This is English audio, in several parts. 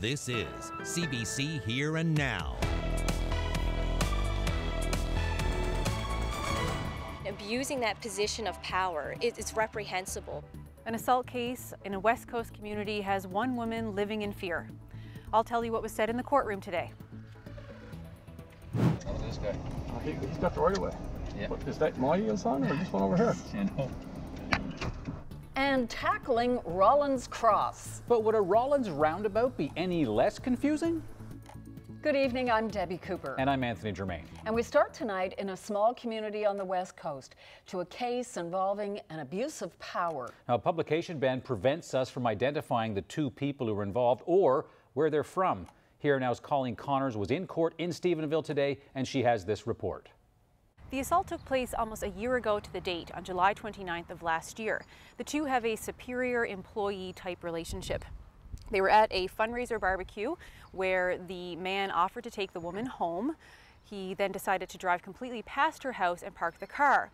This is CBC Here and Now. Abusing that position of power is reprehensible. An assault case in a West Coast community has one woman living in fear. I'll tell you what was said in the courtroom today. How's this guy? He's got the right of way. Yeah. But is that my son or this one over here? You know. And tackling Rollins Cross. But would a Rollins roundabout be any less confusing? Good evening, I'm Debbie Cooper. And I'm Anthony Germain. And we start tonight in a small community on the West Coast to a case involving an abuse of power. Now, a publication ban prevents us from identifying the two people who were involved or where they're from. Here Now's Colleen Connors was in court in Stephenville today, and she has this report. The assault took place almost a year ago to the date, on July 29th of last year. The two have a superior employee type relationship. They were at a fundraiser barbecue where the man offered to take the woman home. He then decided to drive completely past her house and park the car.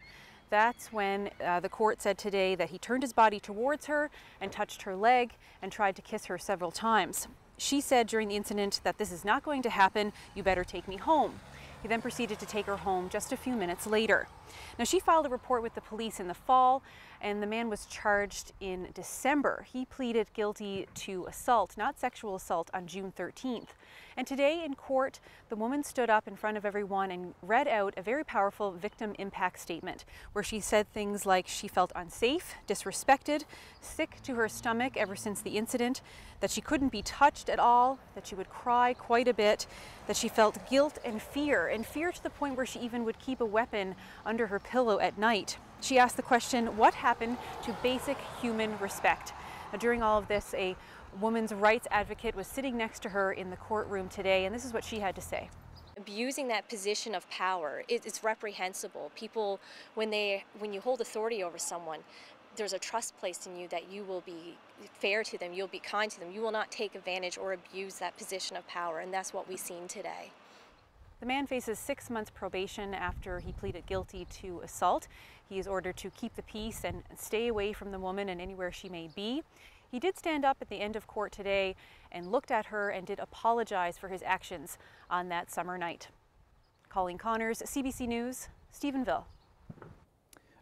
That's when the court said today that he turned his body towards her and touched her leg and tried to kiss her several times. She said during the incident that this is not going to happen, you better take me home. He then proceeded to take her home just a few minutes later. Now, she filed a report with the police in the fall, and the man was charged in December. He pleaded guilty to assault, not sexual assault, on June 13th. And today in court, the woman stood up in front of everyone and read out a very powerful victim impact statement, where she said things like she felt unsafe, disrespected, sick to her stomach ever since the incident, that she couldn't be touched at all, that she would cry quite a bit, that she felt guilt and fear to the point where she even would keep a weapon under her pillow at night. She asked the question, what happened to basic human respect? Now, during all of this, a women's rights advocate was sitting next to her in the courtroom today, and this is what she had to say. Abusing that position of power is reprehensible. People, when you hold authority over someone, there's a trust placed in you that you will be fair to them, you'll be kind to them, you will not take advantage or abuse that position of power, and that's what we've seen today. The man faces 6 months probation after he pleaded guilty to assault. He is ordered to keep the peace and stay away from the woman and anywhere she may be. He did stand up at the end of court today and looked at her and did apologize for his actions on that summer night. Colleen Connors, CBC News, Stephenville.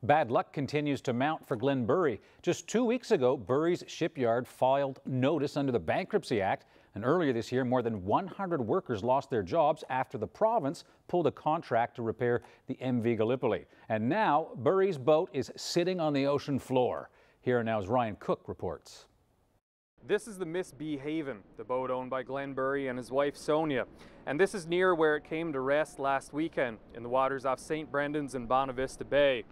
Bad luck continues to mount for Glen Burrie. Just 2 weeks ago, Burrie's shipyard filed notice under the Bankruptcy Act. And earlier this year, more than 100 workers lost their jobs after the province pulled a contract to repair the MV Gallipoli. And now, Burrie's boat is sitting on the ocean floor. Here Now's Ryan Cook reports. This is the Miss B Haven, the boat owned by Glen Burrie and his wife Sonia. And this is near where it came to rest last weekend, in the waters off St. Brendan's and Bonavista Bay.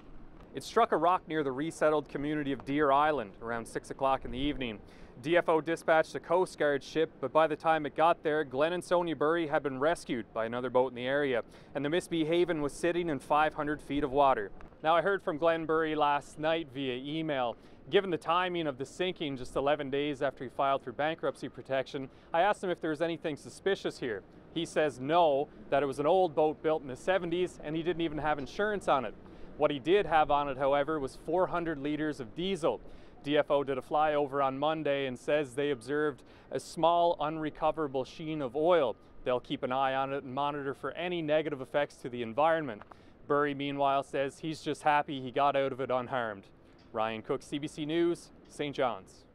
It struck a rock near the resettled community of Deer Island around 6 o'clock in the evening. DFO dispatched a Coast Guard ship, but by the time it got there, Glen and Sonia Burrie had been rescued by another boat in the area, and the Miss B Haven was sitting in 500 feet of water. Now, I heard from Glen Burrie last night via email. Given the timing of the sinking just 11 days after he filed for bankruptcy protection, I asked him if there was anything suspicious here. He says no, that it was an old boat built in the 70s, and he didn't even have insurance on it. What he did have on it, however, was 400 liters of diesel. DFO did a flyover on Monday and says they observed a small unrecoverable sheen of oil. They'll keep an eye on it and monitor for any negative effects to the environment. Burrie, meanwhile, says he's just happy he got out of it unharmed. Ryan Cook, CBC News, St. John's.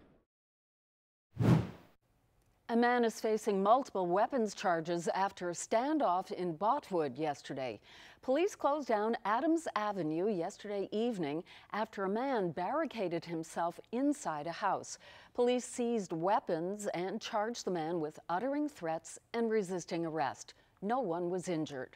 A man is facing multiple weapons charges after a standoff in Botwood yesterday. Police closed down Adams Avenue yesterday evening after a man barricaded himself inside a house. Police seized weapons and charged the man with uttering threats and resisting arrest. No one was injured.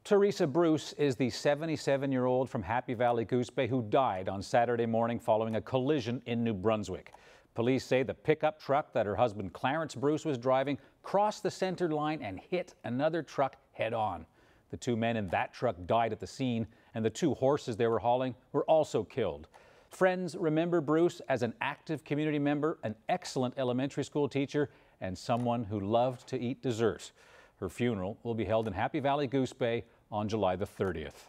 Teresa Bruce is the 77-year-old from Happy Valley Goose Bay who died on Saturday morning following a collision in New Brunswick. Police say the pickup truck that her husband Clarence Bruce was driving crossed the center line and hit another truck head-on. The two men in that truck died at the scene, and the two horses they were hauling were also killed. Friends remember Bruce as an active community member, an excellent elementary school teacher, and someone who loved to eat dessert. Her funeral will be held in Happy Valley Goose Bay on July the 30th.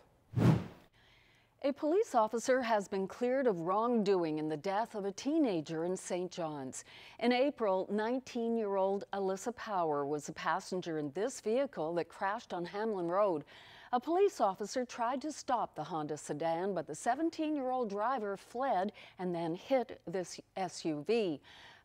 A police officer has been cleared of wrongdoing in the death of a teenager in St. John's. In April, 19-year-old Alyssa Power was a passenger in this vehicle that crashed on Hamlin Road. A police officer tried to stop the Honda sedan, but the 17-year-old driver fled and then hit this SUV.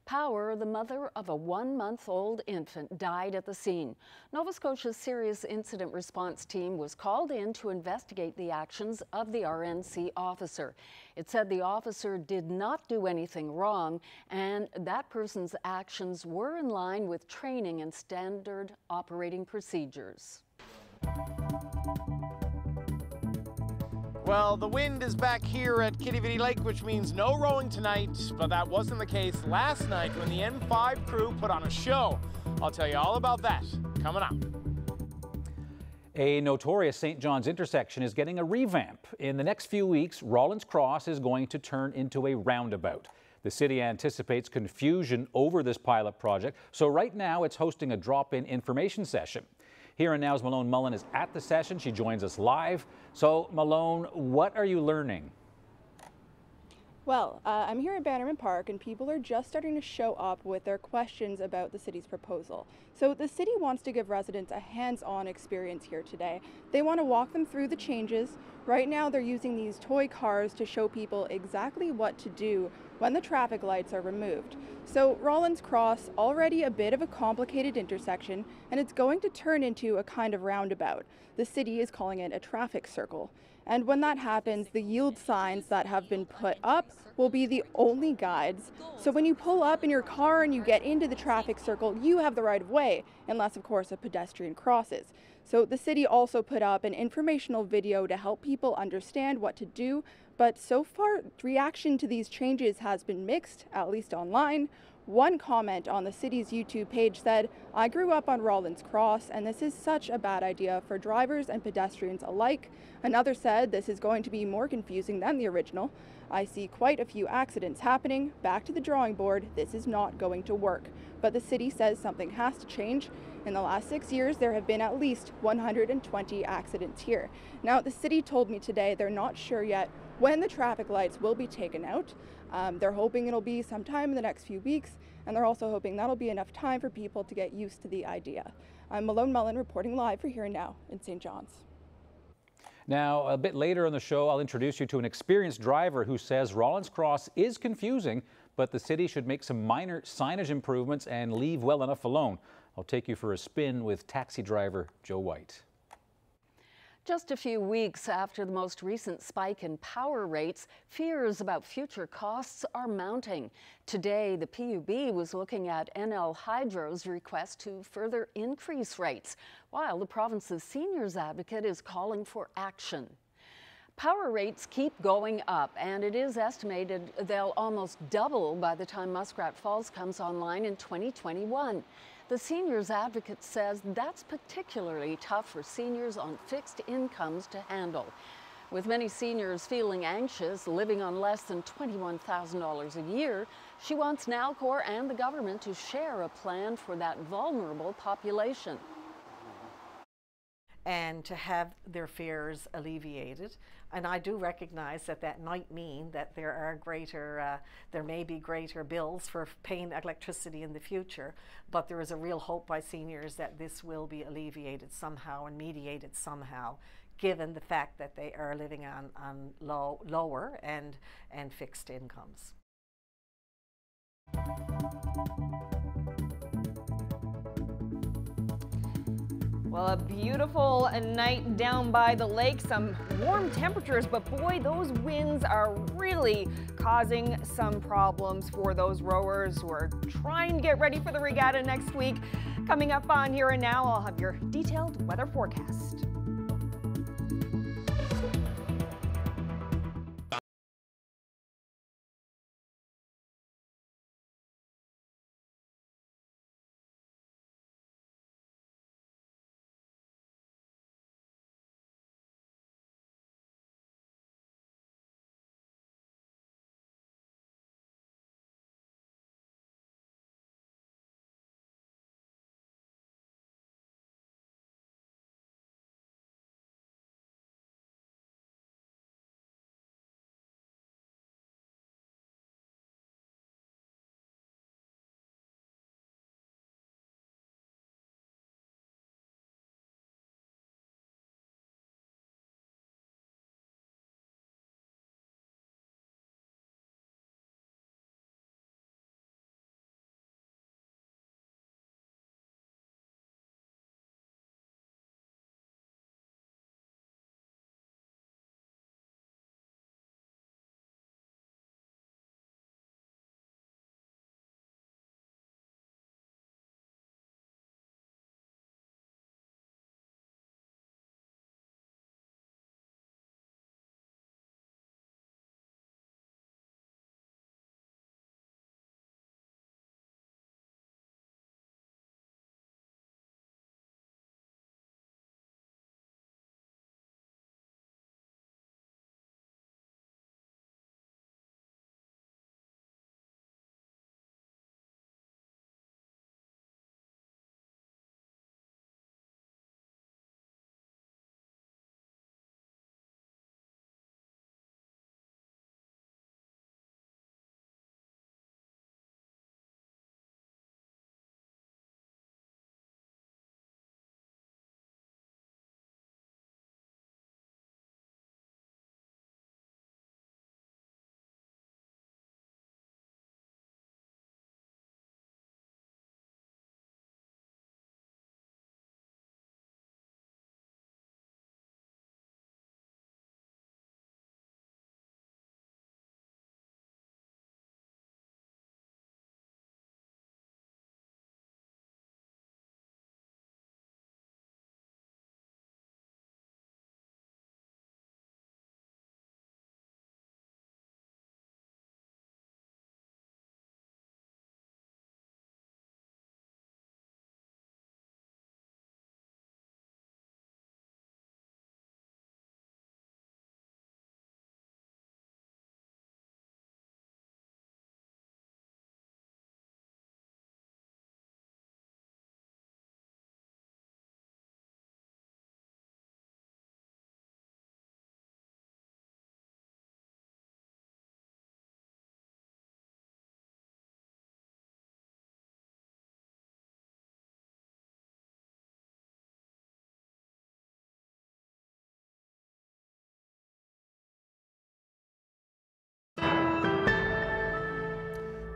Power, the mother of a 1-month-old infant, died at the scene. Nova Scotia's Serious Incident Response Team was called in to investigate the actions of the RNC officer. It said the officer did not do anything wrong and that person's actions were in line with training and standard operating procedures. Well, the wind is back here at Kitty Vitty Lake, which means no rowing tonight, but that wasn't the case last night when the N5 crew put on a show. I'll tell you all about that coming up. A notorious St. John's intersection is getting a revamp. In the next few weeks, Rollins Cross is going to turn into a roundabout. The city anticipates confusion over this pilot project, so right now it's hosting a drop-in information session. Here and Now's Malone Mullen is at the session. She joins us live. So, Malone, what are you learning? Well, I'm here at Bannerman Park and people are just starting to show up with their questions about the city's proposal. So the city wants to give residents a hands-on experience here today. They want to walk them through the changes. Right now they're using these toy cars to show people exactly what to do when the traffic lights are removed. So Rollins Cross, already a bit of a complicated intersection, and it's going to turn into a kind of roundabout. The city is calling it a traffic circle. And when that happens, the yield signs that have been put up will be the only guides. So when you pull up in your car and you get into the traffic circle, you have the right of way, unless of course a pedestrian crosses. So the city also put up an informational video to help people understand what to do, but so far reaction to these changes has been mixed, at least online. One comment on the city's YouTube page said, "I grew up on Rollins Cross and this is such a bad idea for drivers and pedestrians alike." Another said, "This is going to be more confusing than the original. I see quite a few accidents happening. Back to the drawing board. This is not going to work." But the city says something has to change. In the last 6 years, there have been at least 120 accidents here. Now, the city told me today they're not sure yet when the traffic lights will be taken out. They're hoping it'll be sometime in the next few weeks, and they're also hoping that'll be enough time for people to get used to the idea. I'm Malone Mullen reporting live for Here and Now in St. John's. Now, a bit later in the show, I'll introduce you to an experienced driver who says Rollins Cross is confusing, but the city should make some minor signage improvements and leave well enough alone. I'll take you for a spin with taxi driver Joe White. Just a few weeks after the most recent spike in power rates, fears about future costs are mounting. Today, the PUB was looking at NL Hydro's request to further increase rates, while the province's seniors advocate is calling for action. Power rates keep going up, and it is estimated they'll almost double by the time Muskrat Falls comes online in 2021. The seniors advocate says that's particularly tough for seniors on fixed incomes to handle. With many seniors feeling anxious, living on less than $21,000 a year, she wants Nalcor and the government to share a plan for that vulnerable population. And to have their fears alleviated. And I do recognize that that might mean that there may be greater bills for paying electricity in the future, but there is a real hope by seniors that this will be alleviated somehow and mediated somehow, given the fact that they are living on lower and fixed incomes. Well, a beautiful night down by the lake, some warm temperatures, but boy, those winds are really causing some problems for those rowers who are trying to get ready for the regatta next week. Coming up on Here and Now, I'll have your detailed weather forecast.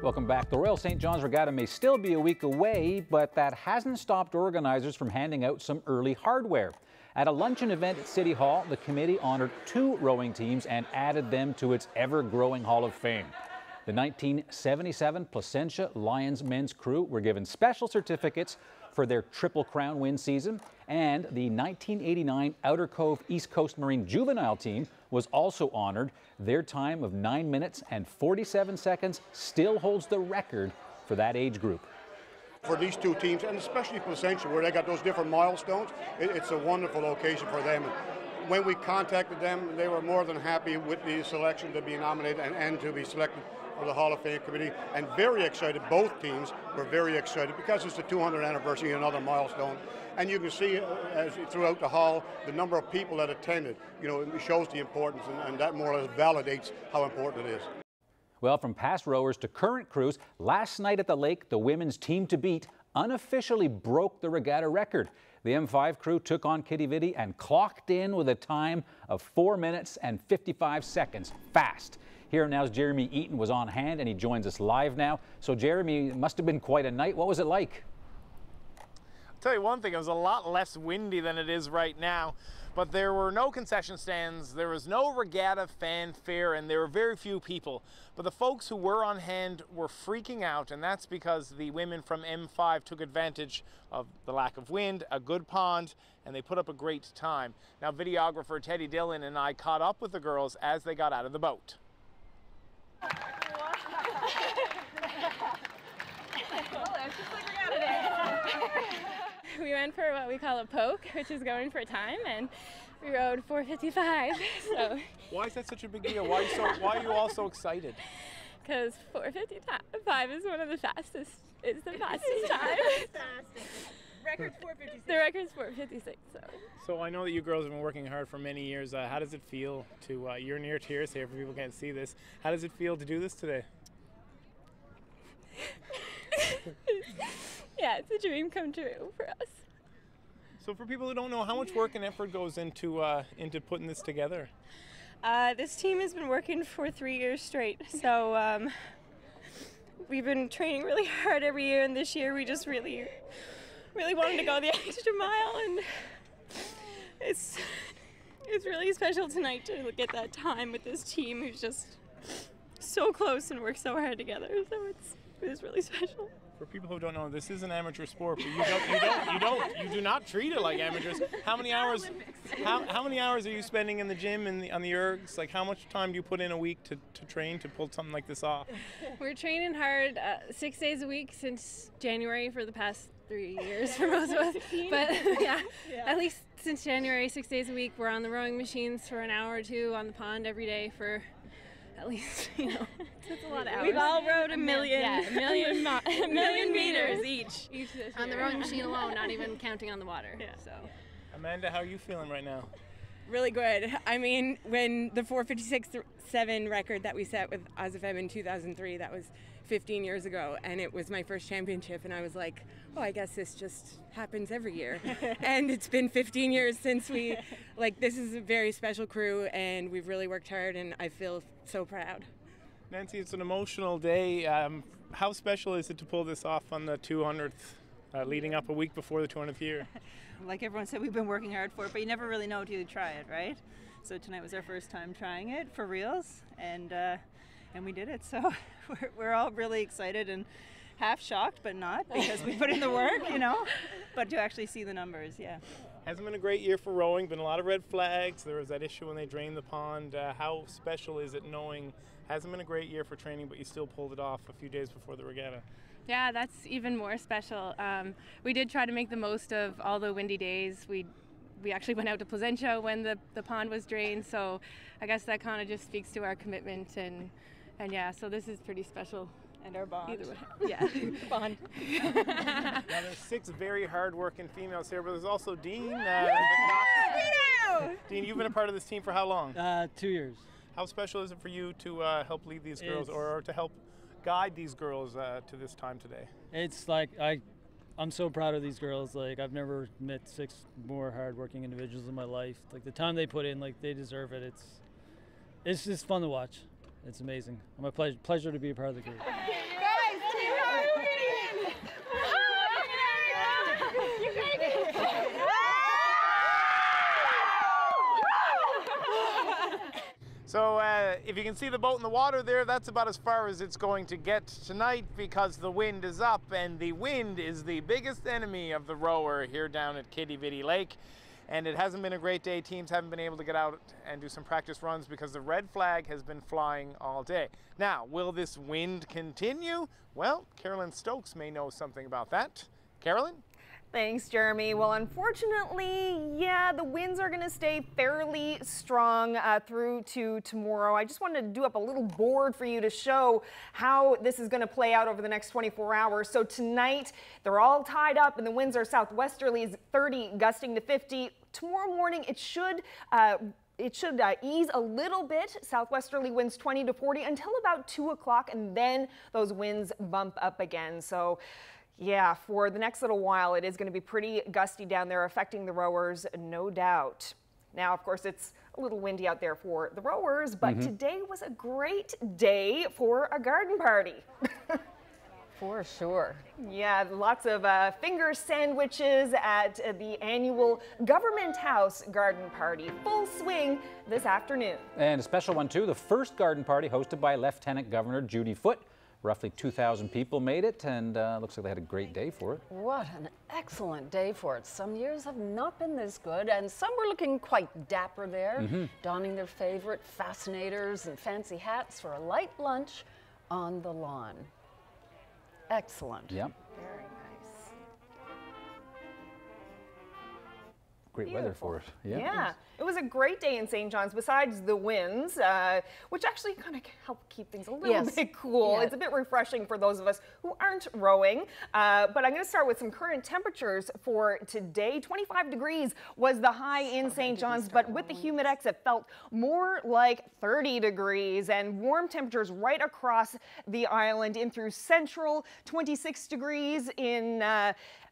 Welcome back. The Royal St. John's Regatta may still be a week away, but that hasn't stopped organizers from handing out some early hardware. At a luncheon event at City Hall, the committee honored 2 rowing teams and added them to its ever-growing Hall of Fame. The 1977 Placentia Lions men's crew were given special certificates for their Triple Crown win season, and the 1989 Outer Cove East Coast Marine juvenile team was also honored. Their time of 9 minutes and 47 seconds still holds the record for that age group. For these 2 teams, and especially Placentia, where they got those different milestones, it's a wonderful occasion for them. When we contacted them, they were more than happy with the selection to be nominated and to be selected for the Hall of Fame committee, and very excited. Both teams were very excited because it's the 200th anniversary, another milestone. And you can see as throughout the hall the number of people that attended. You know, it shows the importance, and that more or less validates how important it is. Well, from past rowers to current crews, last night at the lake, the women's team to beat unofficially broke the regatta record. The M5 crew took on Kitty Vitty and clocked in with a time of 4 minutes and 55 seconds. Fast. Here now's Jeremy Eaton was on hand, and he joins us live now. So Jeremy, it must have been quite a night. What was it like? I'll tell you one thing, it was a lot less windy than it is right now, but there were no concession stands, there was no regatta fanfare, and there were very few people. But the folks who were on hand were freaking out, and that's because the women from M5 took advantage of the lack of wind, a good pond, and they put up a great time. Now, videographer Teddy Dillon and I caught up with the girls as they got out of the boat. We went for what we call a poke, which is going for time, and we rode 4:55. So. Why is that such a big deal? Why are you all so excited? Because 4:55 is one of the fastest. It's the fastest time. Record's 4:56. The record's 4:56. So I know that you girls have been working hard for many years. How does it feel to? You're near tears here. For people who can't see this, how does it feel to do this today? Yeah, it's a dream come true for us. So for people who don't know, how much work and effort goes into putting this together? This team has been working for 3 years straight. So we've been training really hard every year, and this year we just really wanted to go the extra mile, and it's really special tonight to get that time with this team who's just so close and works so hard together. So it's really special. For people who don't know, this is an amateur sport, but you do not treat it like amateurs. How many hours? How many hours are you spending in the gym and on the ergs? Like, how much time do you put in a week to train to pull something like this off? We're training hard 6 days a week since January for the past 3 years for most of us. But yeah, at least since January, 6 days a week. We're on the rowing machines for an hour or two on the pond every day for at least, it's a lot of hours. We've all rowed a million meters each on the rowing machine alone, not even counting on the water. Yeah. So, Amanda, how are you feeling right now? Really good. I mean, when the 4:56.7 record that we set with OzFM in 2003, that was 15 years ago, and it was my first championship, and I was like, oh, I guess this just happens every year. And it's been 15 years since this is a very special crew, and we've really worked hard, and I feel so proud. Nancy, it's an emotional day. How special is it to pull this off on the 200th, leading up a week before the 200th year? Like everyone said, we've been working hard for it, but you never really know until you try it, right? So tonight was our first time trying it for reals, and we did it. So we're all really excited and half shocked, but not, because we put in the work, but to actually see the numbers, yeah. Hasn't been a great year for rowing, been a lot of red flags. There was that issue when they drained the pond. How special is it knowing hasn't been a great year for training, but you still pulled it off a few days before the regatta? Yeah, that's even more special. We did try to make the most of all the windy days. We actually went out to Placentia when the pond was drained, so I guess that kind of just speaks to our commitment, and yeah, so this is pretty special. And our bond. Either way. Yeah. Bond. Now there's 6 very hard-working females here, but there's also Dean. Dean, you've been a part of this team for how long? 2 years. How special is it for you to help lead these girls, or to help guide these girls to this time today? It's like I'm so proud of these girls. Like, I've never met 6 more hard-working individuals in my life. Like, the time they put in, like, they deserve it. It's just fun to watch. It's amazing. My pleasure to be a part of the group. if you can see the boat in the water there, that's about as far as it's going to get tonight because the wind is up, and the wind is the biggest enemy of the rower here down at Kitty Vitty Lake. And it hasn't been a great day. Teams haven't been able to get out and do some practice runs because the red flag has been flying all day. Now, will this wind continue? Well, Carolyn Stokes may know something about that. Carolyn? Thanks, Jeremy. Well, unfortunately, yeah, the winds are going to stay fairly strong through to tomorrow. I just wanted to do up a little board for you to show how this is going to play out over the next 24 hours. So tonight, they're all tied up and the winds are southwesterlies 30, gusting to 50. Tomorrow morning, it should ease a little bit, southwesterly winds 20 to 40 until about 2 o'clock, and then those winds bump up again. So yeah, for the next little while, it is going to be pretty gusty down there, affecting the rowers, no doubt. Now, of course, it's a little windy out there for the rowers, but today was a great day for a garden party. For sure. Yeah, lots of finger sandwiches at the annual Government House garden party. Full swing this afternoon. And a special one, too. The first garden party hosted by Lieutenant Governor Judy Foote. Roughly 2,000 people made it, and looks like they had a great day for it. What an excellent day for it. Some years have not been this good, and some were looking quite dapper there, donning their favorite fascinators and fancy hats for a light lunch on the lawn. Excellent. Yep. Very nice. Great weather for it. Yeah, it was a great day in St. John's, besides the winds, which actually kind of helped keep things a little bit cool. It's a bit refreshing for those of us who aren't rowing. But I'm going to start with some current temperatures for today. 25 degrees was the high in St. John's, but with the humidex, it felt more like 30 degrees, and warm temperatures right across the island in through Central, 26 degrees in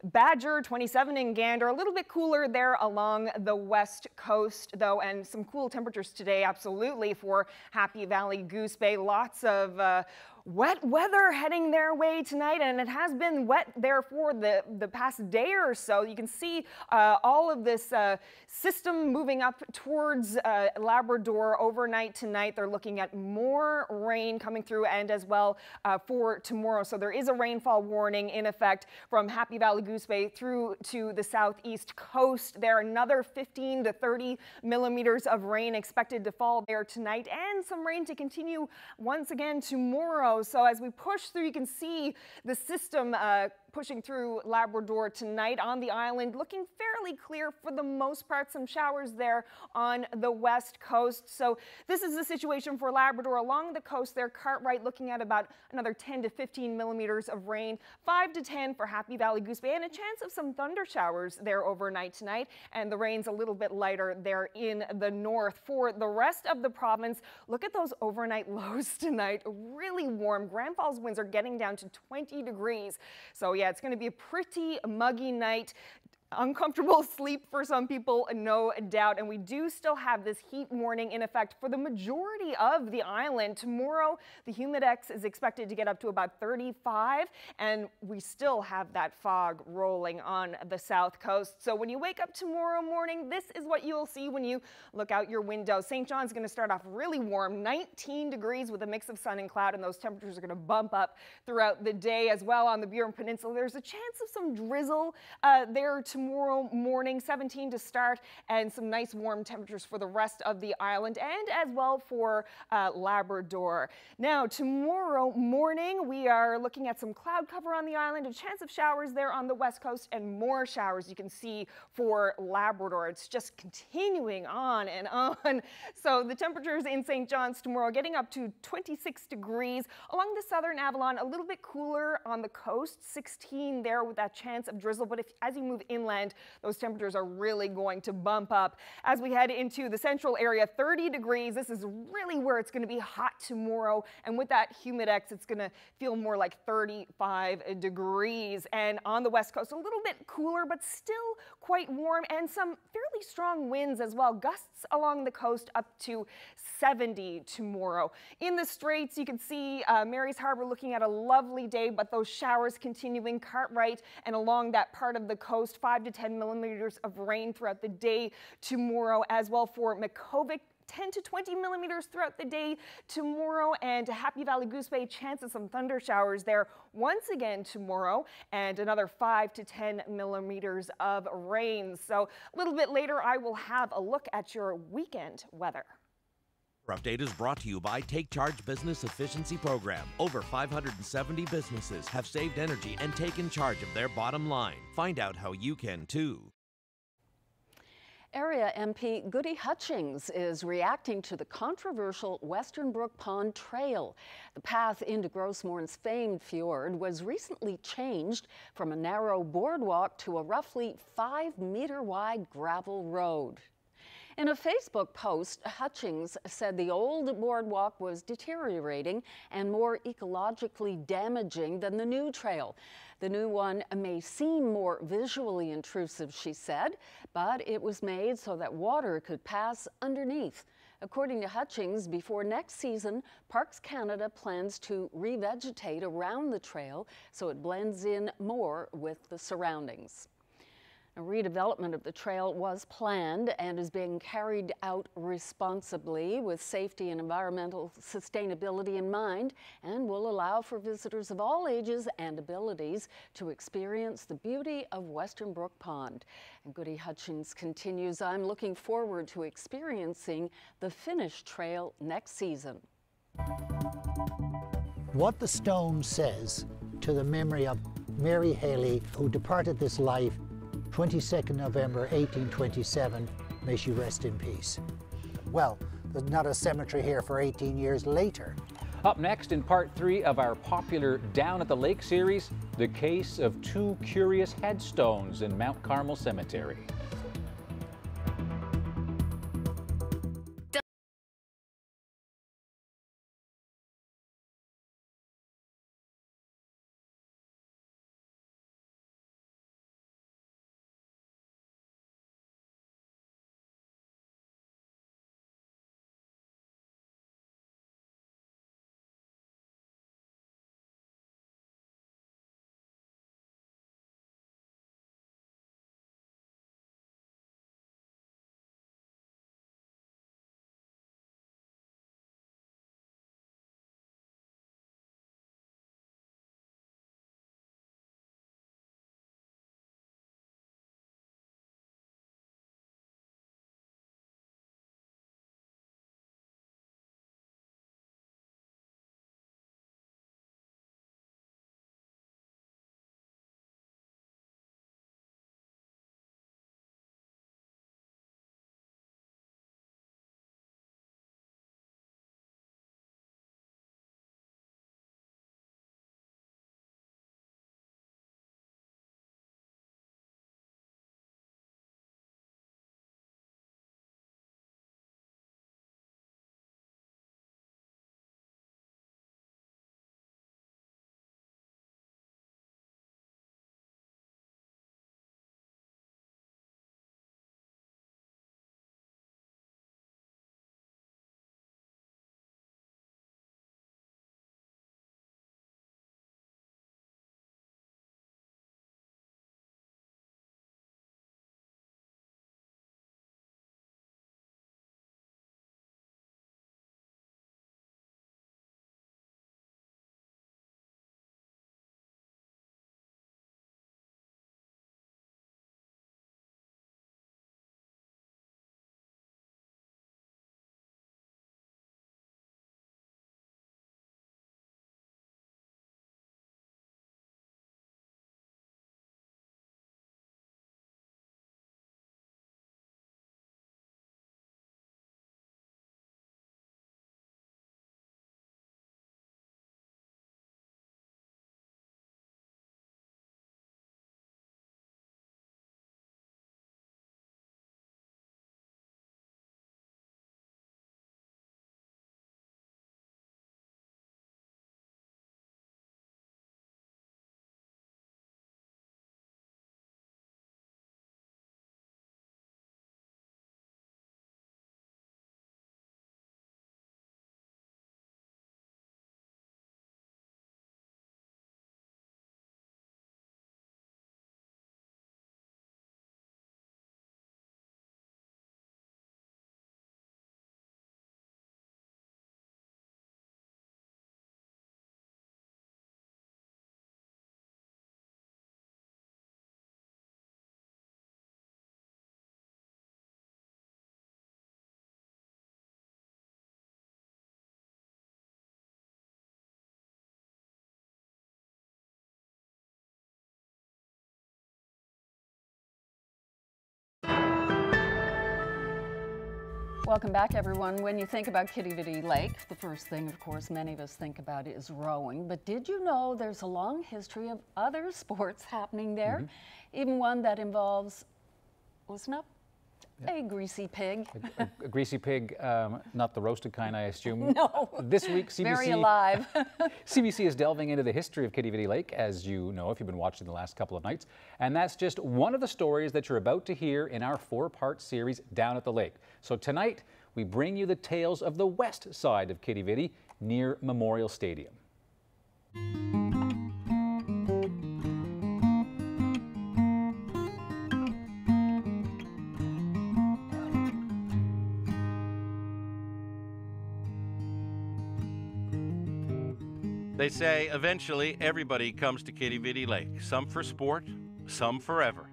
Badger, 27 in Gander, a little bit cooler there along the west coast though, and some cool temperatures today absolutely for Happy Valley, Goose Bay. Lots of wet weather heading their way tonight, and it has been wet there for the past day or so. You can see all of this system moving up towards Labrador overnight tonight. They're looking at more rain coming through, and as well for tomorrow. So there is a rainfall warning in effect from Happy Valley, Goose Bay through to the southeast coast. There are another 15 to 30 millimeters of rain expected to fall there tonight, and some rain to continue once again tomorrow. So as we push through, you can see the system pushing through Labrador tonight on the island, looking fairly clear for the most part. Some showers there on the west coast. So this is the situation for Labrador along the coast there. Cartwright looking at about another 10 to 15 millimeters of rain, 5 to 10 for Happy Valley, Goose Bay, and a chance of some thunder showers there overnight tonight. And the rain's a little bit lighter there in the north. For the rest of the province, look at those overnight lows tonight. Really warm. Grand Falls winds are getting down to 20 degrees. So yeah, it's going to be a pretty muggy night. Uncomfortable sleep for some people, no doubt, and we do still have this heat warning in effect for the majority of the island. Tomorrow, the humidex is expected to get up to about 35, and we still have that fog rolling on the south coast. So when you wake up tomorrow morning, this is what you'll see when you look out your window. St. John's going to start off really warm, 19 degrees with a mix of sun and cloud, and those temperatures are going to bump up throughout the day as well. On the Burin Peninsula, there's a chance of some drizzle there tomorrow morning, 17 to start, and some nice warm temperatures for the rest of the island and as well for Labrador. Now, tomorrow morning, we are looking at some cloud cover on the island, a chance of showers there on the west coast, and more showers you can see for Labrador. It's just continuing on and on. So the temperatures in St. John's tomorrow getting up to 26 degrees. Along the southern Avalon, a little bit cooler on the coast, 16 there with that chance of drizzle, but as you move inland, those temperatures are really going to bump up. As we head into the central area, 30 degrees. This is really where it's going to be hot tomorrow. And with that humidex, it's going to feel more like 35 degrees. And on the west coast, a little bit cooler, but still quite warm, and some fairly strong winds as well. Gusts along the coast up to 70 tomorrow. In the Straits, you can see Mary's Harbor looking at a lovely day, but those showers continuing. Cartwright and along that part of the coast, 5 to 10 millimeters of rain throughout the day tomorrow as well for Makkovik. 10 to 20 millimeters throughout the day tomorrow, and Happy Valley Goose Bay, chance of some thunder showers there once again tomorrow, and another 5 to 10 millimeters of rain. So a little bit later, I will have a look at your weekend weather. Our update is brought to you by Take Charge Business Efficiency Program. Over 570 businesses have saved energy and taken charge of their bottom line. Find out how you can too. Area MP Goody Hutchings is reacting to the controversial Western Brook Pond Trail. The path into Grossmoor's famed fjord was recently changed from a narrow boardwalk to a roughly 5-meter wide gravel road. In a Facebook post, Hutchings said the old boardwalk was deteriorating and more ecologically damaging than the new trail. The new one may seem more visually intrusive, she said, but it was made so that water could pass underneath. According to Hutchings, before next season, Parks Canada plans to revegetate around the trail so it blends in more with the surroundings. A redevelopment of the trail was planned and is being carried out responsibly with safety and environmental sustainability in mind, and will allow for visitors of all ages and abilities to experience the beauty of Western Brook Pond. And Goody Hutchings continues, I'm looking forward to experiencing the finished trail next season. What the stone says to the memory of Mary Haley, who departed this life 22nd November 1827, may she rest in peace. Well, there's not a cemetery here for 18 years later. Up next in part 3 of our popular Down at the Lake series, the case of 2 curious headstones in Mount Carmel Cemetery. Welcome back, everyone. When you think about Quidi Vidi Lake, the first thing, of course, many of us think about is rowing. But did you know there's a long history of other sports happening there? Even one that involves, listen up, a greasy pig. A greasy pig, not the roasted kind, I assume. No. This week, CBC... Very alive. CBC is delving into the history of Quidi Vidi Lake, as you know if you've been watching the last couple of nights. And that's just one of the stories that you're about to hear in our 4-part series, Down at the Lake. So tonight, we bring you the tales of the west side of Quidi Vidi, near Memorial Stadium. They say eventually everybody comes to Quidi Vidi Lake, some for sport, some forever.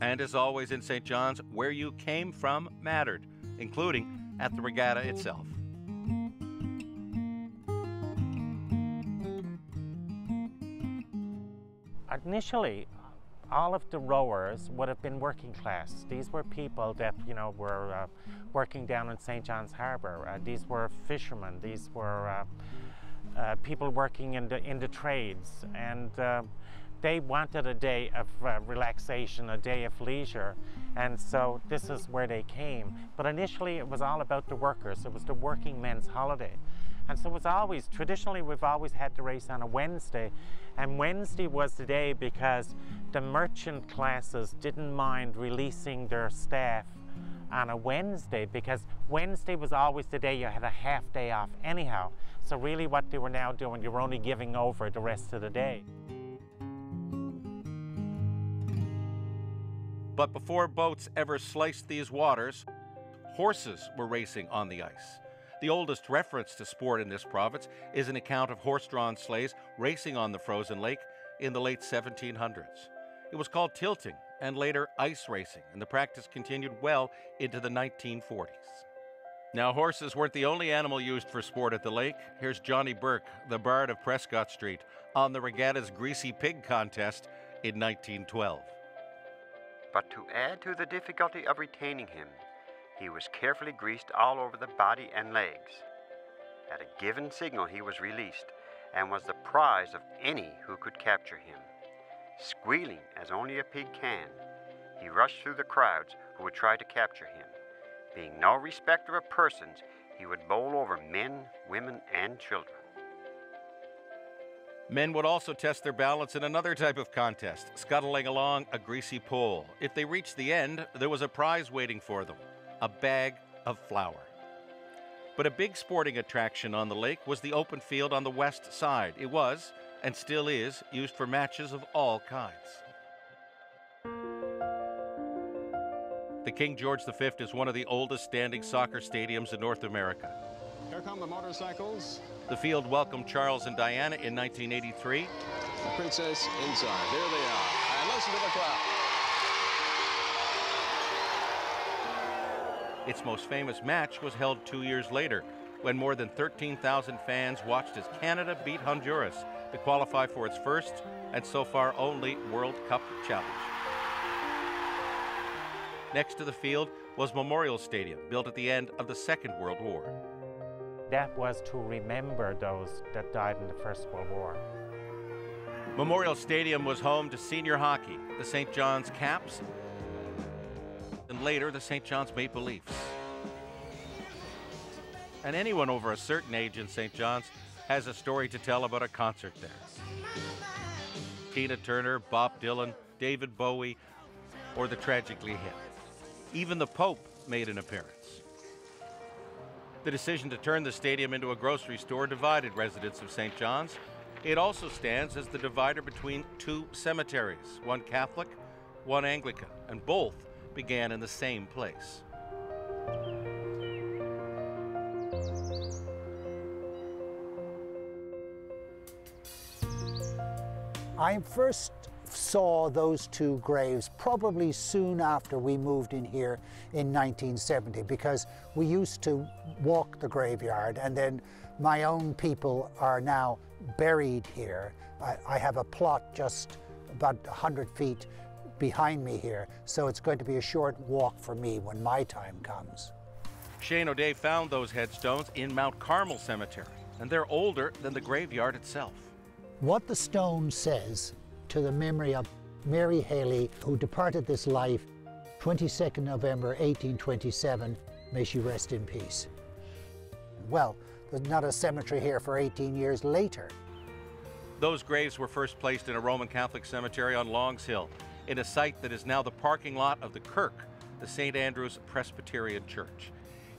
And as always in St. John's, where you came from mattered, including at the Regatta itself. Initially, all of the rowers would have been working class. These were people that, you know, were working down in St. John's Harbour. These were fishermen. These were people working in the trades, and they wanted a day of relaxation, a day of leisure, and so this is where they came. But initially, it was all about the workers. It was the working men's holiday. And so it's always, traditionally, we've always had the race on a Wednesday. And Wednesday was the day because the merchant classes didn't mind releasing their staff on a Wednesday, because Wednesday was always the day you had a half day off anyhow. So really what they were now doing, you were only giving over the rest of the day. But before boats ever sliced these waters, horses were racing on the ice. The oldest reference to sport in this province is an account of horse-drawn sleighs racing on the frozen lake in the late 1700s. It was called tilting and later ice racing, and the practice continued well into the 1940s. Now, horses weren't the only animal used for sport at the lake. Here's Johnny Burke, the bard of Prescott Street, on the Regatta's Greasy Pig contest in 1912. But to add to the difficulty of retaining him, he was carefully greased all over the body and legs. At a given signal, he was released and was the prize of any who could capture him. Squealing as only a pig can, he rushed through the crowds who would try to capture him. Being no respecter of persons, he would bowl over men, women, and children. Men would also test their balance in another type of contest, scuttling along a greasy pole. If they reached the end, there was a prize waiting for them. A bag of flour. But a big sporting attraction on the lake was the open field on the west side. It was, and still is, used for matches of all kinds. The King George V is one of the oldest standing soccer stadiums in North America. Here come the motorcycles. The field welcomed Charles and Diana in 1983. The princess inside. There they are. And listen to the crowd. Its most famous match was held 2 years later, when more than 13,000 fans watched as Canada beat Honduras to qualify for its first, and so far only, World Cup challenge. Next to the field was Memorial Stadium, built at the end of the Second World War. That was to remember those that died in the First World War. Memorial Stadium was home to senior hockey, the St. John's Caps, and later the St. John's Maple Leafs. And anyone over a certain age in St. John's has a story to tell about a concert there. Tina Turner, Bob Dylan, David Bowie, or the Tragically Hip. Even the Pope made an appearance. The decision to turn the stadium into a grocery store divided residents of St. John's. It also stands as the divider between two cemeteries, one Catholic, one Anglican, and both began in the same place. I first saw those two graves probably soon after we moved in here in 1970, because we used to walk the graveyard, and then my own people are now buried here. I have a plot just about 100 feet behind me here, so it's going to be a short walk for me when my time comes. Shane O'Day found those headstones in Mount Carmel Cemetery, and they're older than the graveyard itself. What the stone says to the memory of Mary Haley, who departed this life 22nd November 1827, may she rest in peace. Well, there's not a cemetery here for 18 years later. Those graves were first placed in a Roman Catholic cemetery on Longs Hill, in a site that is now the parking lot of the Kirk, the St. Andrew's Presbyterian Church.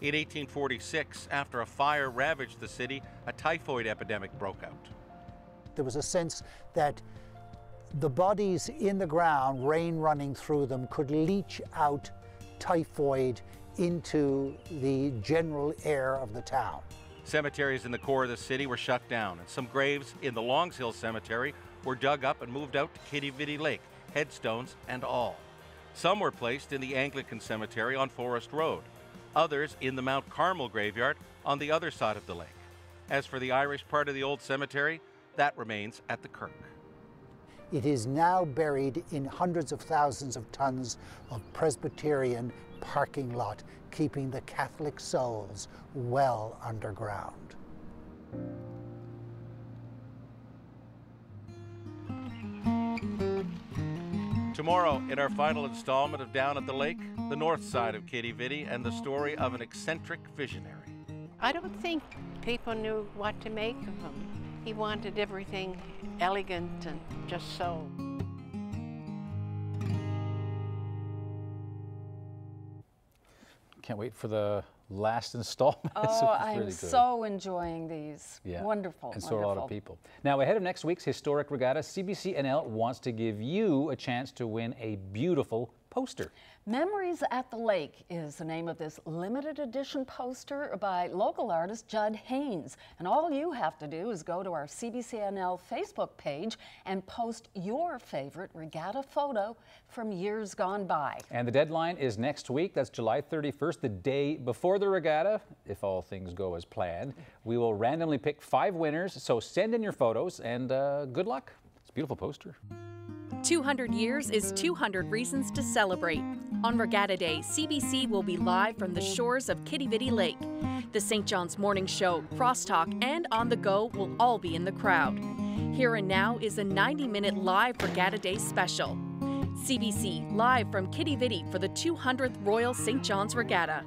In 1846, after a fire ravaged the city, a typhoid epidemic broke out. There was a sense that the bodies in the ground, rain running through them, could leach out typhoid into the general air of the town. Cemeteries in the core of the city were shut down, and some graves in the Longs Hill Cemetery were dug up and moved out to Kitty Vitty Lake, headstones and all. Some were placed in the Anglican Cemetery on Forest Road, others in the Mount Carmel graveyard on the other side of the lake. As for the Irish part of the old cemetery, that remains at the Kirk. It is now buried in hundreds of thousands of tons of Presbyterian parking lot, keeping the Catholic souls well underground. Tomorrow, in our final installment of Down at the Lake, the north side of Kitty Vitty and the story of an eccentric visionary. I don't think people knew what to make of him. He wanted everything elegant and just so. Can't wait for the last installment. Oh, I am so enjoying these. Yeah. Wonderful. And so are a lot of people. Now, ahead of next week's historic regatta, CBC NL wants to give you a chance to win a beautiful poster. Memories at the Lake is the name of this limited edition poster by local artist Judd Haynes. And all you have to do is go to our CBC NL Facebook page and post your favorite regatta photo from years gone by. And the deadline is next week. That's July 31st, the day before the regatta. If all things go as planned, we will randomly pick 5 winners. So send in your photos and good luck. It's a beautiful poster. 200 years is 200 reasons to celebrate. On Regatta Day, CBC will be live from the shores of Kitty Vitty Lake. The St. John's Morning Show, Crosstalk, and On the Go will all be in the crowd. Here and Now is a 90-minute live Regatta Day special. CBC live from Kitty Vitty for the 200th Royal St. John's Regatta.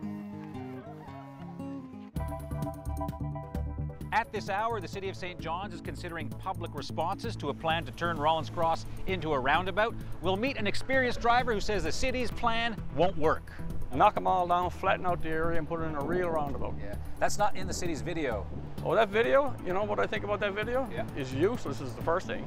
At this hour, the City of St. John's is considering public responses to a plan to turn Rollins Cross into a roundabout. We'll meet an experienced driver who says the city's plan won't work. Knock them all down, flatten out the area, and put it in a real roundabout. Yeah, that's not in the city's video. Oh, that video? You know what I think about that video? Yeah. It's useless is the first thing.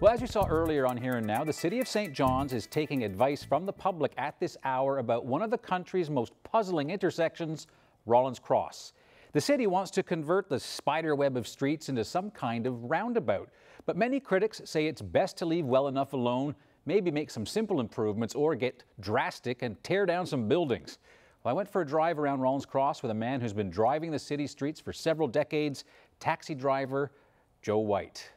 Well, as you saw earlier on Here and Now, the City of St. John's is taking advice from the public at this hour about one of the country's most puzzling intersections, Rollins Cross. The city wants to convert the spider web of streets into some kind of roundabout, but many critics say it's best to leave well enough alone, maybe make some simple improvements or get drastic and tear down some buildings. Well, I went for a drive around Rollins Cross with a man who's been driving the city streets for several decades, taxi driver Joe White.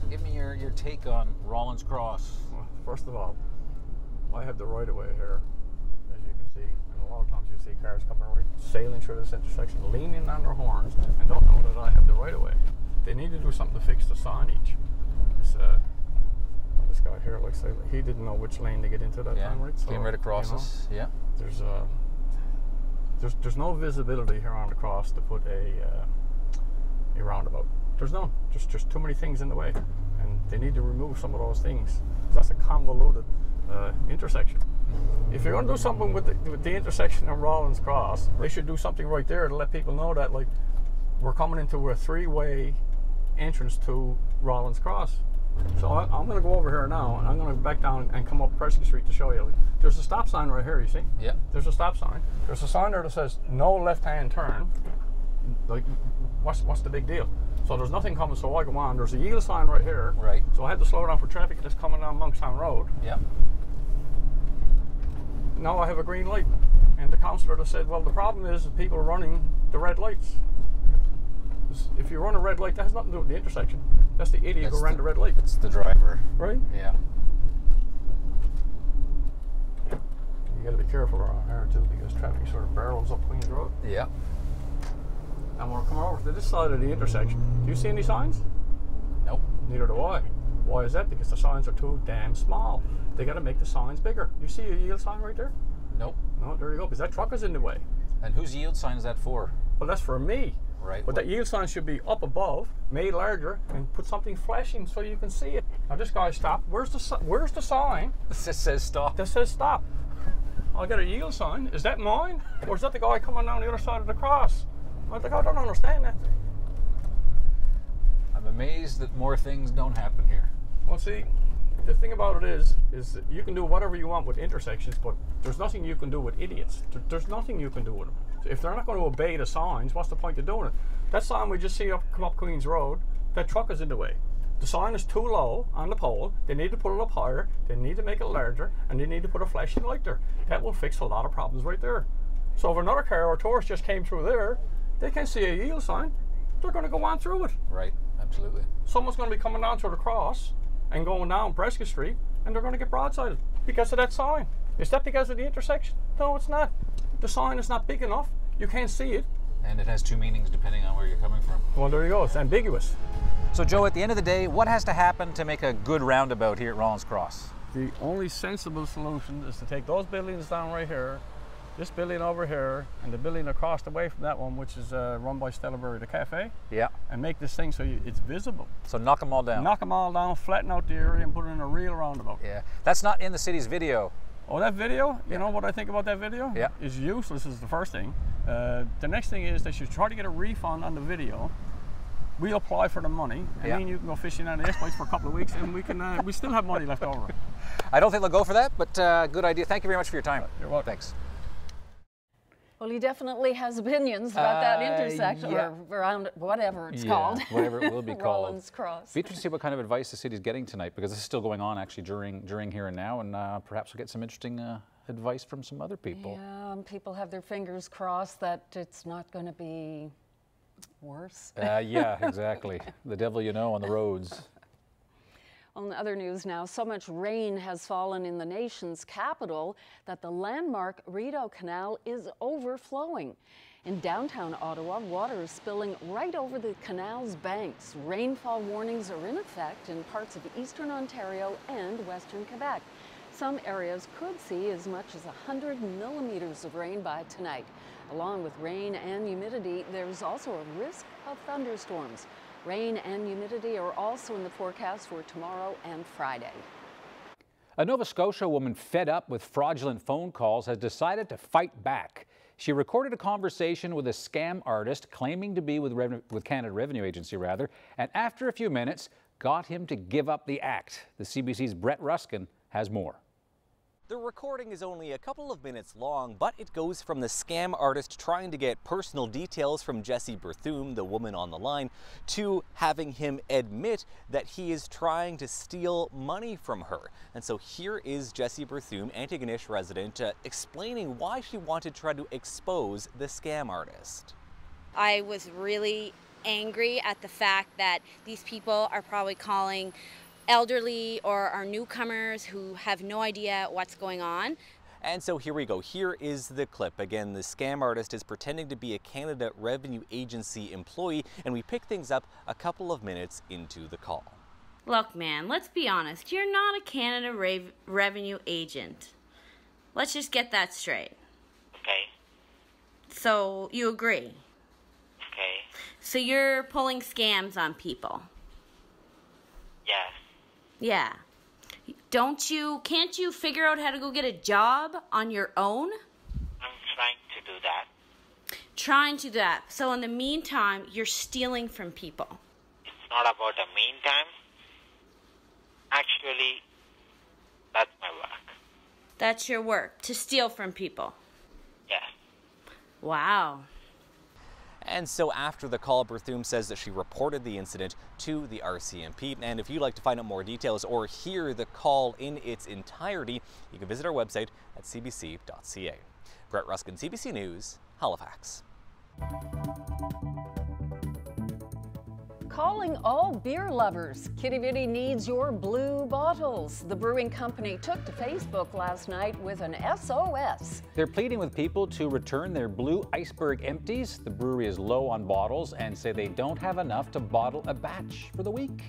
Give me your take on Rollins Cross. Well, first of all, I have the right of way here, as you can see, and a lot of times you see cars coming right, sailing through this intersection, leaning on their horns, and don't know that I have the right of way. They need to do something to fix the signage. This guy here looks like he didn't know which lane to get into that time, right? Came right across us. Yeah. There's no visibility here on the cross to put a roundabout. There's none. Just too many things in the way, and they need to remove some of those things. That's a convoluted intersection. If you're going to do something with the intersection of Rollins Cross, they should do something right there to let people know that, like, we're coming into a three-way entrance to Rollins Cross. So I'm going to go over here now, and I'm going to back down and come up Prescott Street to show you. There's a stop sign right here, you see? Yeah. There's a stop sign. There's a sign there that says no left-hand turn. Like, what's the big deal? So there's nothing coming, so I go on. There's a yield sign right here. Right. So I had to slow down for traffic that's coming down Monkstown Road. Yeah. Now I have a green light. And the councillor just said, well, the problem is that people are running the red lights. If you run a red light, that has nothing to do with the intersection. That's the idiot who ran the red light. It's the driver. Right? Yeah. You got to be careful around here too, because traffic sort of barrels up Queens Road. Yeah. And when I come over to this side of the intersection, do you see any signs? Nope. Neither do I. Why is that? Because the signs are too damn small. They got to make the signs bigger. You see a yield sign right there? Nope. No, there you go, because that truck is in the way. And whose yield sign is that for? Well, that's for me. Right. But that yield sign should be up above, made larger, and put something flashing so you can see it. Now this guy stopped. Where's the sign? This says stop. That says stop. I got a yield sign. Is that mine? Or is that the guy coming down the other side of the cross? I don't understand that. I'm amazed that more things don't happen here. Well, see, the thing about it is that you can do whatever you want with intersections, but there's nothing you can do with idiots. There's nothing you can do with them. So if they're not going to obey the signs, what's the point of doing it? That sign we just see come up Queens Road, that truck is in the way. The sign is too low on the pole. They need to put it up higher. They need to make it larger, and they need to put a flashing light there. That will fix a lot of problems right there. So if another car or tourist just came through there, they can see a yield sign. They're going to go on through it. Right, absolutely. Someone's going to be coming down to the cross and going down Prescott Street, and they're going to get broadsided because of that sign. Is that because of the intersection? No, it's not. The sign is not big enough. You can't see it. And it has two meanings depending on where you're coming from. Well, there you go. It's ambiguous. So, Joe, at the end of the day, what has to happen to make a good roundabout here at Rollins Cross? The only sensible solution is to take those buildings down right here, this building over here, and the building across the way from that one, which is run by Stellaberry, the cafe. Yeah. And make this thing so it's visible. So knock them all down. Knock them all down, flatten out the area, and put it in a real roundabout. Yeah. That's not in the city's video. Oh, that video? You know what I think about that video? Yeah. Is useless is the first thing. The next thing is they should try to get a refund on the video. We'll apply for the money, and then you can go fishing on the exploits for a couple of weeks, and we can we still have money left over. I don't think they'll go for that, but good idea. Thank you very much for your time. You're welcome. Thanks. Well, he definitely has opinions about that intersection, or around whatever it's called. Whatever it will be called. Rollins Cross. Be interesting to see what kind of advice the city's getting tonight, because this is still going on actually during Here and Now, and perhaps we'll get some interesting advice from some other people. Yeah, people have their fingers crossed that it's not going to be worse. Yeah, exactly. The devil you know on the roads. On other news now, so much rain has fallen in the nation's capital that the landmark Rideau Canal is overflowing. In downtown Ottawa, water is spilling right over the canal's banks. Rainfall warnings are in effect in parts of eastern Ontario and western Quebec. Some areas could see as much as 100 millimeters of rain by tonight. Along with rain and humidity, there's also a risk of thunderstorms. Rain and humidity are also in the forecast for tomorrow and Friday. A Nova Scotia woman fed up with fraudulent phone calls has decided to fight back. She recorded a conversation with a scam artist claiming to be with Canada Revenue Agency, and after a few minutes, got him to give up the act. The CBC's Brett Ruskin has more. The recording is only a couple of minutes long, but it goes from the scam artist trying to get personal details from Jessie Berthoum, the woman on the line, to having him admit that he is trying to steal money from her. And so here is Jessie Berthoum, Antigonish resident, explaining why she wanted to try to expose the scam artist. I was really angry at the fact that these people are probably calling elderly or our newcomers who have no idea what's going on. And so here we go. Here is the clip. Again, the scam artist is pretending to be a Canada Revenue Agency employee, and we pick things up a couple of minutes into the call. Look, man, let's be honest. You're not a Canada Revenue agent. Let's just get that straight. Okay. So you agree? Okay. So you're pulling scams on people? Yes. Yeah. Can't you figure out how to go get a job on your own? I'm trying to do that. Trying to do that. So in the meantime, you're stealing from people. It's not about the meantime. Actually, that's my work. That's your work, to steal from people? Yes. Wow. And so after the call, Berthoum says that she reported the incident to the RCMP. And if you'd like to find out more details or hear the call in its entirety, you can visit our website at cbc.ca. Brett Ruskin, CBC News, Halifax. Calling all beer lovers, Kitty Vitty needs your blue bottles. The brewing company took to Facebook last night with an SOS. They're pleading with people to return their blue iceberg empties. The brewery is low on bottles and say they don't have enough to bottle a batch for the week.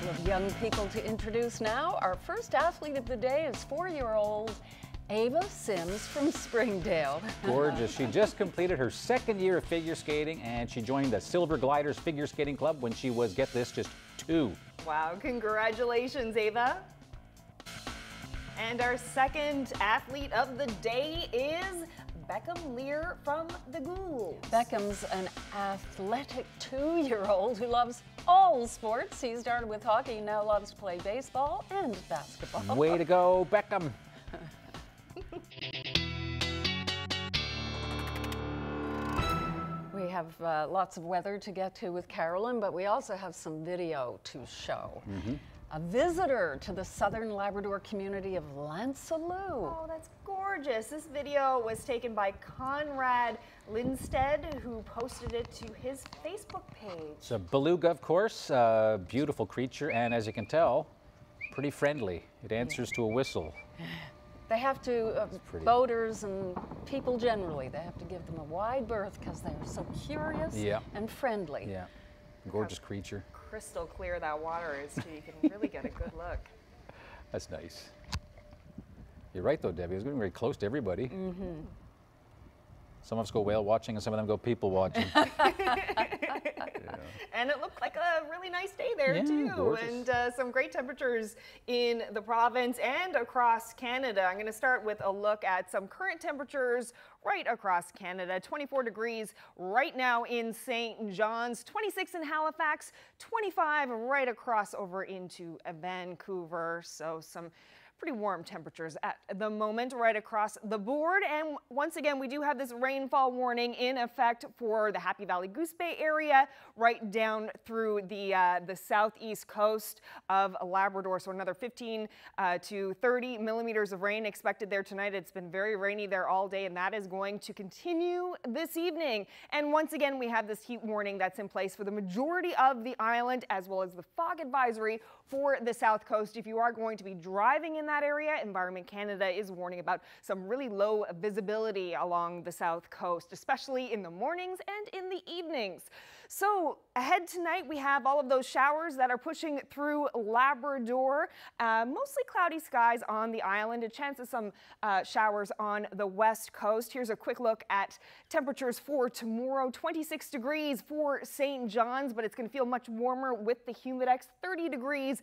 Of young people to introduce now. Our first athlete of the day is 4-year-old Ava Sims from Springdale. Gorgeous. She just completed her second year of figure skating, and she joined the Silver Gliders Figure Skating Club when she was, get this, just 2. Wow, congratulations, Ava. And our second athlete of the day is Beckham Lear from the Ghouls. Beckham's an athletic 2-year-old who loves all sports. He started with hockey, now loves to play baseball and basketball. Way to go, Beckham. We have lots of weather to get to with Carolyn, but we also have some video to show. A visitor to the southern Labrador community of Lancelot. Oh, that's gorgeous. This video was taken by Conrad Lindstedt, who posted it to his Facebook page. It's a beluga, of course, a beautiful creature, and as you can tell, pretty friendly. It answers to a whistle. They have to, boaters and people generally, they have to give them a wide berth because they're so curious and friendly. Yeah, gorgeous creature. Crystal clear that water is, too. You can really get a good look. That's nice. You're right, though, Debbie. It's getting very close to everybody. Some of us go whale watching and some of them go people watching. And it looked like a really nice day there, too. Gorgeous. And some great temperatures in the province and across Canada. I'm going to start with a look at some current temperatures right across Canada. 24 degrees right now in St. John's, 26 in Halifax, 25 right across over into Vancouver. So some pretty warm temperatures at the moment right across the board. And once again, we do have this rainfall warning in effect for the Happy Valley Goose Bay area right down through the southeast coast of Labrador. So another 15 to 30 millimeters of rain expected there tonight. It's been very rainy there all day, and that is going to continue this evening. And once again, we have this heat warning that's in place for the majority of the island, as well as the fog advisory for the south coast. If you are going to be driving in that area, Environment Canada is warning about some really low visibility along the south coast, especially in the mornings and in the evenings. So ahead tonight, we have all of those showers that are pushing through Labrador. Mostly cloudy skies on the island, a chance of some showers on the west coast. Here's a quick look at temperatures for tomorrow. 26 degrees for St. John's, but it's going to feel much warmer with the humidex. 30 degrees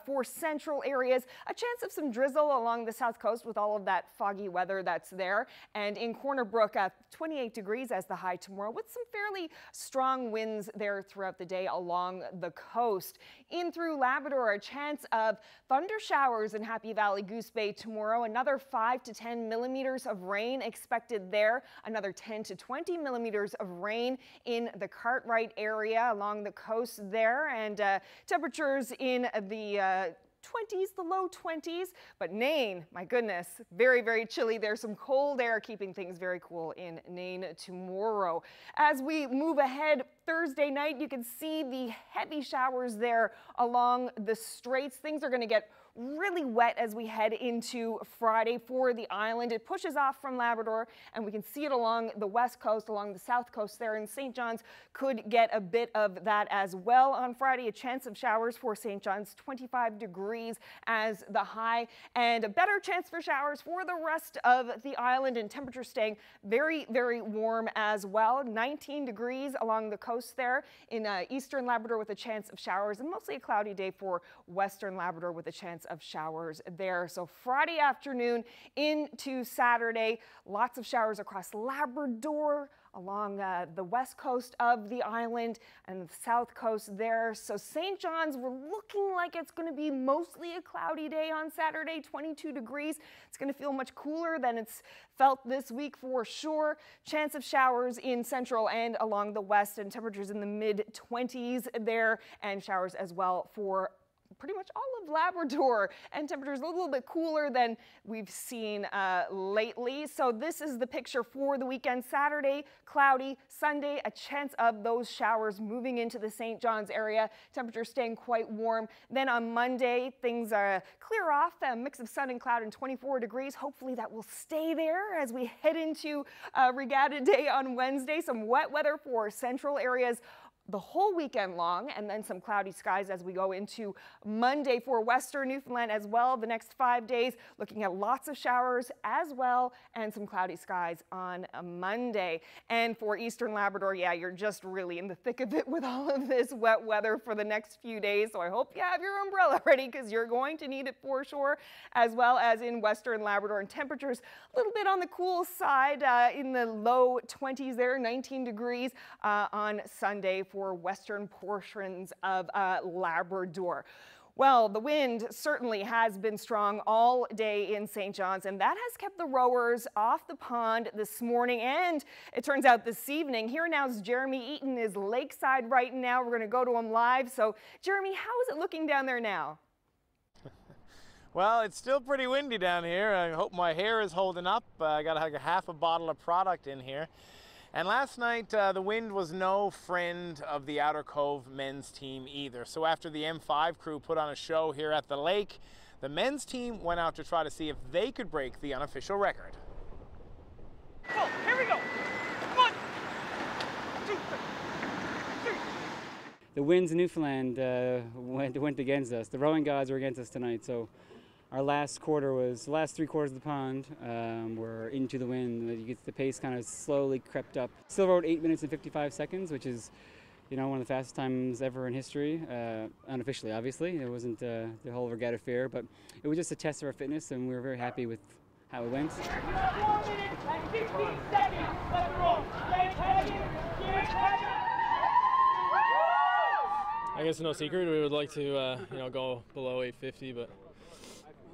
for central areas. A chance of some drizzle along the south coast with all of that foggy weather that's there. And in Corner Brook, 28 degrees as the high tomorrow, with some fairly strong winds there throughout the day along the coast. In through Labrador, a chance of thunder showers in Happy Valley Goose Bay tomorrow. Another 5 to 10 millimeters of rain expected there. Another 10 to 20 millimeters of rain in the Cartwright area along the coast there. And temperatures in the 20s, the low 20s, but Nain, my goodness, very, very chilly. There's some cold air keeping things very cool in Nain tomorrow. As we move ahead, Thursday night, you can see the heavy showers there along the straits. Things are going to get really wet as we head into Friday for the island. It pushes off from Labrador, and we can see it along the west coast, along the south coast there, and St. John's could get a bit of that as well on Friday. A chance of showers for St. John's, 25 degrees as the high, and a better chance for showers for the rest of the island, and temperatures staying very, very warm as well. 19 degrees along the coast there in eastern Labrador with a chance of showers, and mostly a cloudy day for western Labrador with a chance of showers there. So Friday afternoon into Saturday, lots of showers across Labrador, along the west coast of the island and the south coast there. So St. John's, we're looking like it's going to be mostly a cloudy day on Saturday, 22 degrees. It's going to feel much cooler than it's felt this week for sure. Chance of showers in central and along the west, and temperatures in the mid-20s there, and showers as well for pretty much all of Labrador, and temperatures a little bit cooler than we've seen lately. So this is the picture for the weekend. Saturday, cloudy. Sunday, a chance of those showers moving into the St. John's area. Temperatures staying quite warm. Then on Monday, things clear off, a mix of sun and cloud and 24 degrees. Hopefully that will stay there as we head into Regatta Day on Wednesday. Some wet weather for central areas the whole weekend long, and then some cloudy skies as we go into Monday for western Newfoundland as well. The next 5 days, looking at lots of showers as well, and some cloudy skies on a Monday. And for eastern Labrador, yeah, you're just really in the thick of it with all of this wet weather for the next few days. So I hope you have your umbrella ready, because you're going to need it for sure, as well as in western Labrador. And temperatures a little bit on the cool side, in the low 20s there, 19 degrees on Sunday for western portions of Labrador. Well, the wind certainly has been strong all day in St. John's, and that has kept the rowers off the pond this morning, and it turns out this evening. Here now is Jeremy Eaton is lakeside right now. We're going to go to him live. So, Jeremy, how is it looking down there now? Well, it's still pretty windy down here. I hope my hair is holding up. I got like a half a bottle of product in here. And last night, the wind was no friend of the Outer Cove men's team either. So after the M5 crew put on a show here at the lake, the men's team went out to try to see if they could break the unofficial record. Go, here we go. Come on. 2, 3. The winds in Newfoundland went against us. The rowing gods were against us tonight. So our last quarter was, the last 3 quarters of the pond were into the wind. The pace kind of slowly crept up. Still rowed 8 minutes and 55 seconds, which is, you know, one of the fastest times ever in history. Unofficially, obviously. It wasn't the whole regatta fair, but it was just a test of our fitness, and we were very happy with how it went. 1 minute and 15 seconds. Let's roll. I guess no secret, we would like to, you know, go below 850, but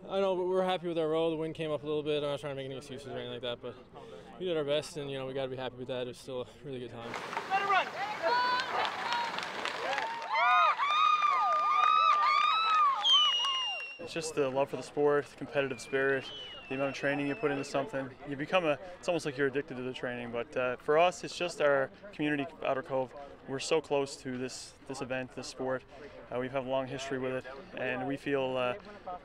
I know, but we're happy with our row. The wind came up a little bit. I'm not trying to make any excuses or anything like that, but we did our best, and you know, we got to be happy with that. It was still a really good time. Let it run. It's just the love for the sport, the competitive spirit, the amount of training you put into something. You become it's almost like you're addicted to the training, but for us, it's just our community, Outer Cove. We're so close to this event, this sport. We have a long history with it, and we feel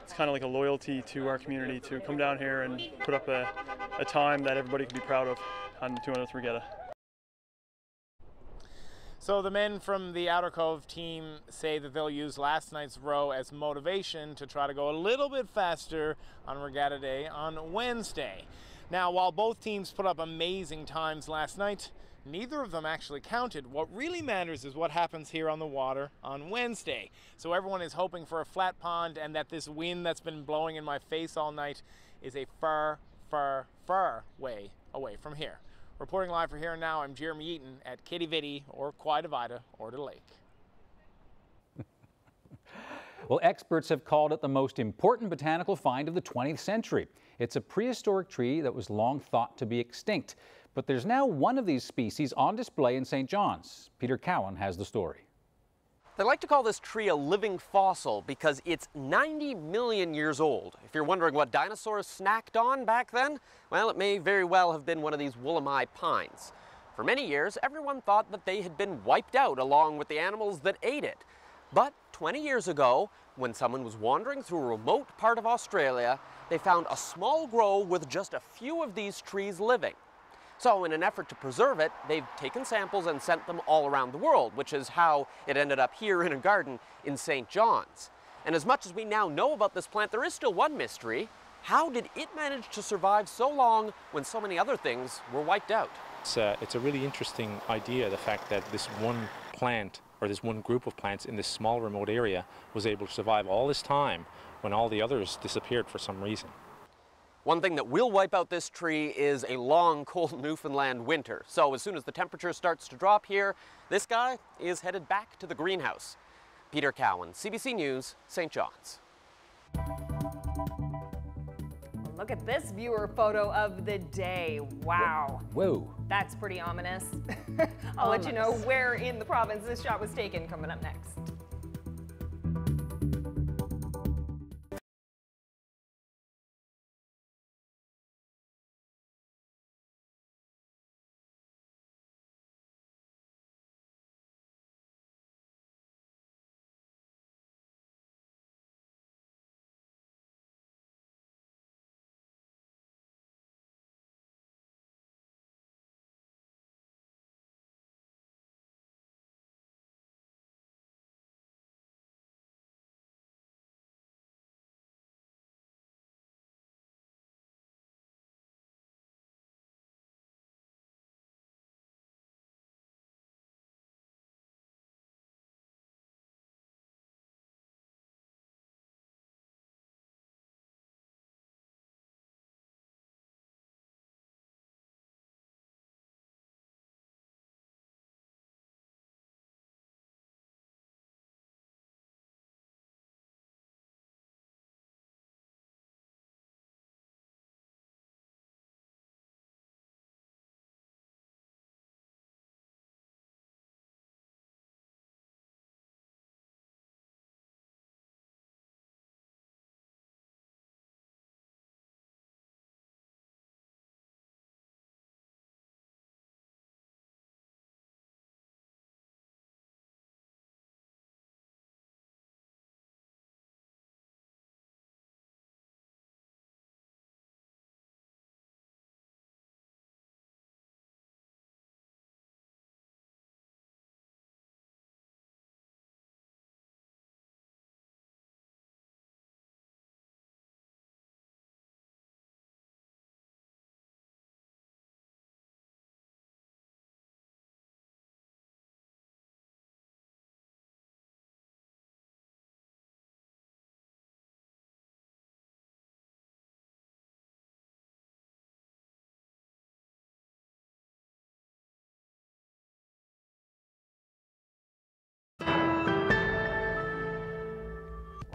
it's kind of like a loyalty to our community to come down here and put up a time that everybody can be proud of on the 200th Regatta. So the men from the Outer Cove team say that they'll use last night's row as motivation to try to go a little bit faster on Regatta Day on Wednesday. Now, while both teams put up amazing times last night, neither of them actually counted. What really matters is what happens here on the water on Wednesday. So everyone is hoping for a flat pond, and that this wind that's been blowing in my face all night is a far, far, far way away from here. Reporting live for Here and Now, I'm Jeremy Eaton at Kitty Vitty or Quidavida or the lake. Well, experts have called it the most important botanical find of the 20th century. It's a prehistoric tree that was long thought to be extinct. But there's now one of these species on display in St. John's. Peter Cowan has the story. They like to call this tree a living fossil because it's 90 million years old. If you're wondering what dinosaurs snacked on back then, well, it may very well have been one of these Wollemi pines. For many years, everyone thought that they had been wiped out along with the animals that ate it. But 20 years ago, when someone was wandering through a remote part of Australia, they found a small grove with just a few of these trees living. So in an effort to preserve it, they've taken samples and sent them all around the world, which is how it ended up here in a garden in St. John's. And as much as we now know about this plant, there is still one mystery. How did it manage to survive so long when so many other things were wiped out? It's a really interesting idea, the fact that this one plant, or this one group of plants in this small remote area, was able to survive all this time when all the others disappeared for some reason. One thing that will wipe out this tree is a long, cold Newfoundland winter. So as soon as the temperature starts to drop here, this guy is headed back to the greenhouse. Peter Cowan, CBC News, St. John's. Look at this viewer photo of the day. Wow. Whoa. That's pretty ominous. I'll let you know where in the province this shot was taken coming up next.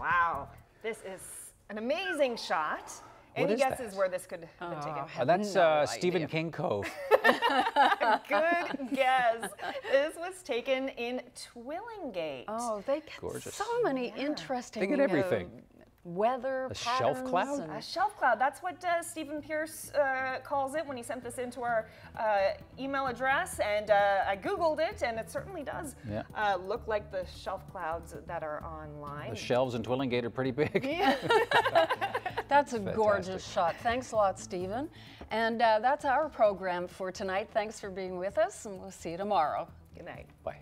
Wow, this is an amazing shot. Any guesses where this could have been taken? That's Stephen King Cove. Good guess. This was taken in Twillingate. Oh, they get Gorgeous. so many interesting. They get everything. Weather A shelf cloud? A shelf cloud. That's what Stephen Pierce calls it when he sent this into our email address. And I Googled it, and it certainly does look like the shelf clouds that are online. The shelves in Twillingate are pretty big. Yeah. That's a gorgeous shot. Thanks a lot, Stephen. And that's our program for tonight. Thanks for being with us, and we'll see you tomorrow. Good night. Bye.